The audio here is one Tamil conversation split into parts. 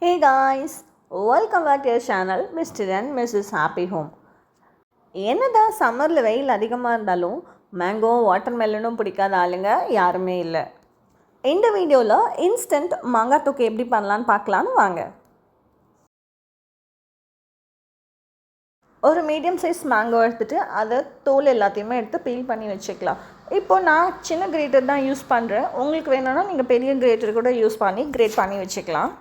Hey guys, welcome back to your channel Mr. and Mrs. Happy Home. என்னதான் சம்மரில் வெயில் அதிகமாக இருந்தாலும் மேங்கோ வாட்டர்மெலனும் பிடிக்காத ஆளுங்க யாருமே இல்லை. இந்த வீடியோவில் இன்ஸ்டன்ட் மாங்காய் தொக்கு எப்படி பண்ணலான்னு பார்க்கலான்னு வாங்க. ஒரு மீடியம் சைஸ் மேங்கோ எடுத்துகிட்டு அதை தோல் எல்லாத்தையுமே எடுத்து பீல் பண்ணி வச்சுக்கலாம். இப்போது நான் சின்ன கிரேட்டர் தான் யூஸ் பண்ணுறேன். உங்களுக்கு வேணும்னா நீங்கள் பெரிய கிரேட்டர் கூட யூஸ் பண்ணி கிரேட் பண்ணி வச்சுக்கலாம்.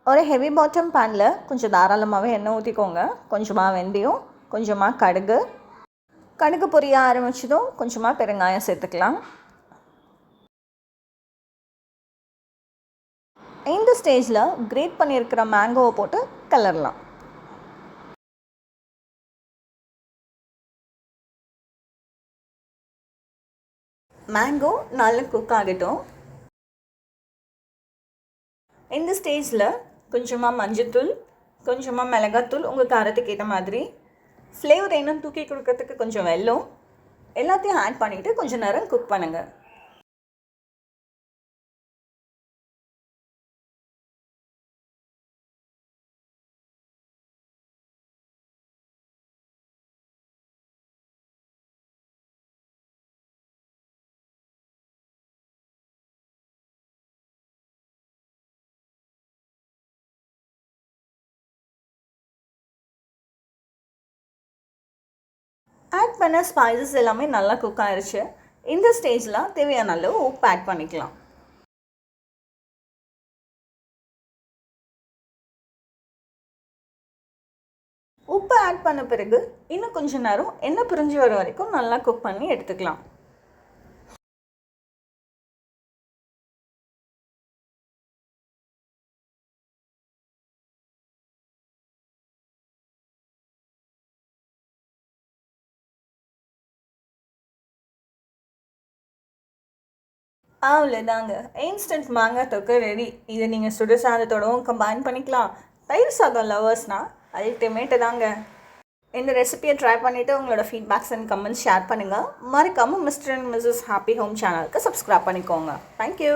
ஒரு ஹெவி பாட்டம் பேனில் கொஞ்சம் தாராளமாகவே எண்ணெய் ஊற்றிக்கோங்க. கொஞ்சமாக வெந்தயம், கொஞ்சமாக கடுகு பொரிய ஆரம்பிச்சதும் கொஞ்சமாக பெருங்காயம் சேர்த்துக்கலாம். இந்த ஸ்டேஜில் கிரேட் பண்ணியிருக்கிற மேங்கோவை போட்டு கிளறலாம். மேங்கோ நல்லா குக் ஆகட்டும். இந்த ஸ்டேஜில் கொஞ்சமாக மஞ்சத்தூள், கொஞ்சமாக மிளகாத்தூள் உங்கள் காரத்துக்கு ஏற்ற மாதிரி, ஃப்ளேவர் இன்னும் தூக்கி கொடுக்கறதுக்கு கொஞ்சம் வெல்லம் எல்லாத்தையும் ஆட் பண்ணிவிட்டு கொஞ்சம் நேரம் குக் பண்ணுங்கள். ஆட் பண்ண ஸ்பைசஸ் எல்லாமே நல்லா குக் ஆயிடுச்சு. இந்த ஸ்டேஜில் தேவையான அளவு உப்பு ஆட் பண்ணிக்கலாம். உப்பு ஆட் பண்ண பிறகு இன்னும் கொஞ்சம் நேரம் எண்ணெய் பிரிஞ்சு வர வரைக்கும் நல்லா குக் பண்ணி எடுத்துக்கலாம். அவ்வளோதாங்க, இன்ஸ்டன்ட் மாங்காய் தொக்கு ரெடி. இதை நீங்கள் சுடு சாதத்தோடவும் கம்பைன் பண்ணிக்கலாம். தயிர் சாதம் லவர்ஸ்னால் அல்டிமேட்டு தாங்க. இந்த ரெசிபியை ட்ரை பண்ணிவிட்டு உங்களோட ஃபீட்பேக்ஸ் அண்ட் கமெண்ட்ஸ் ஷேர் பண்ணுங்கள். மறக்காமல் mister and missus happy home சேனலுக்கு சப்ஸ்கிரைப் பண்ணிக்கோங்க. தேங்க்யூ.